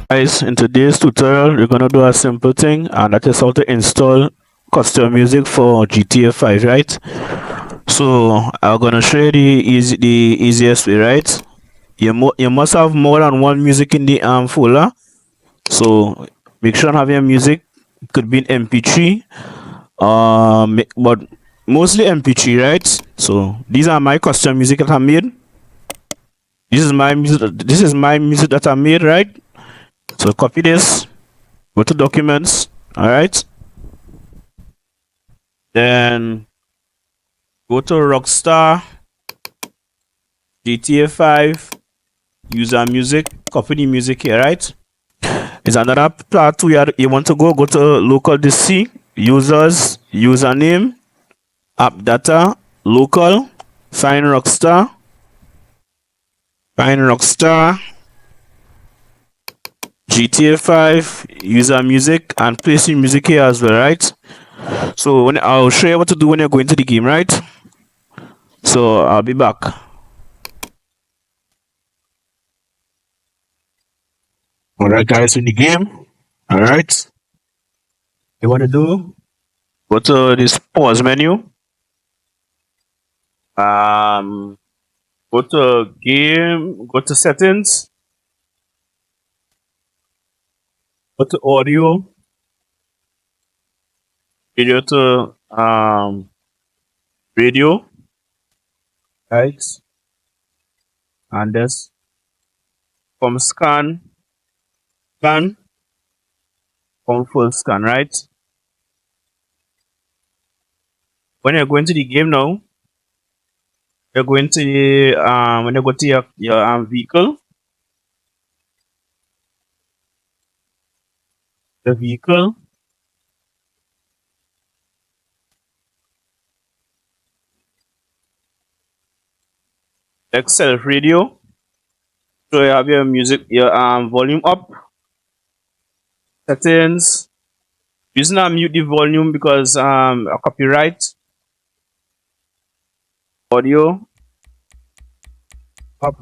Guys, in today's tutorial, we're gonna do a simple thing, and that is how to install custom music for GTA 5, right? So I'm gonna show you the easiest way, right? You must have more than one music in the folder. So make sure you have your music. It could be in MP3, but mostly MP3, right? So these are my custom music that I made. This is my music. This is my music that I made, right? So copy this, go to documents, all right. Then go to Rockstar GTA 5 user music, copy the music here, right? It's another part where you want to go to local DC, users, username, app data, local, find Rockstar, GTA 5 user music, and place your music here as well, right? So when I'll show you what to do when you're going to the game, right? So I'll be back. Alright guys, in the game. Alright. You want to do? Go to this pause menu. Go to game, go to settings, go to audio, video to radio, right? And this from scan, from full scan, right? When you're going to the game now, you're going to when you go to your vehicle, the vehicle, Excel radio. So you have your music, your volume up, settings. Just now mute the volume because a copyright. Audio up.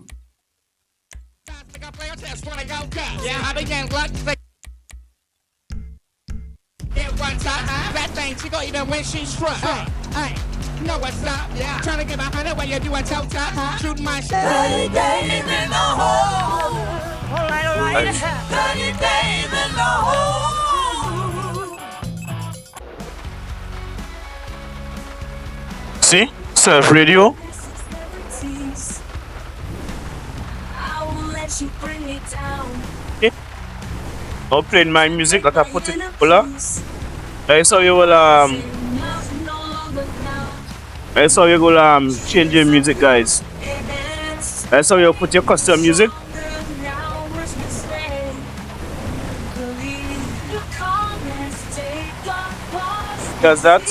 That thing, she got you there when she struck. Hey, know what's up? Yeah. Trying to get behind it while you're doing toe top. Shooting my shit. 30 days in the hole. Alright. 30 days in the hole. See? Self radio. Okay. Now playing my music that I put it fuller. That's how you will that's how you will change your music, guys. That's how you put your custom music. Does that?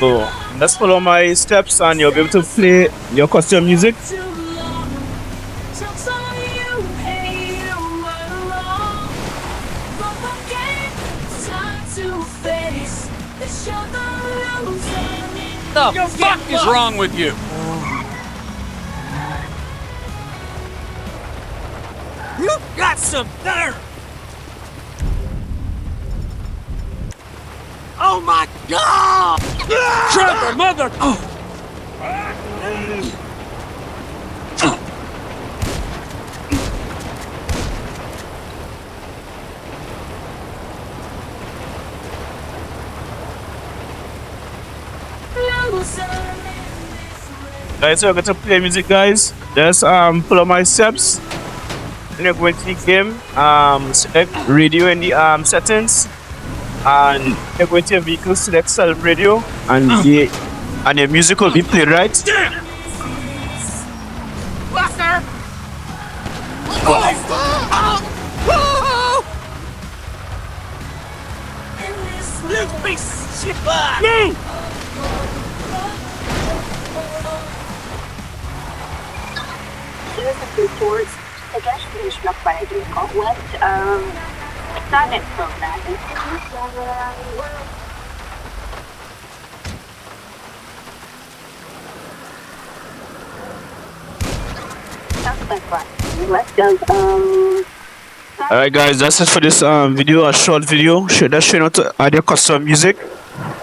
So let's follow my steps and you'll be able to play your custom music. What the fuck is wrong with you? You got some nerve! Oh my god! Trevor, mother! Guys, so I'm going to play music, guys. Just follow my steps. When you're going to the game, select radio in the settings, and you're going to your vehicle, select self radio, and your music will be played, right? Buster! You piece of shit! Reports suggestions para dito what started from that. Let's go. Alright guys, that's it for this video, a short video. That's showing how to add your custom music.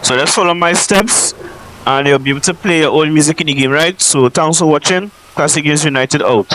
So just follow my steps and you'll be able to play your own music in the game, right? So thanks for watching. Classic Games United out.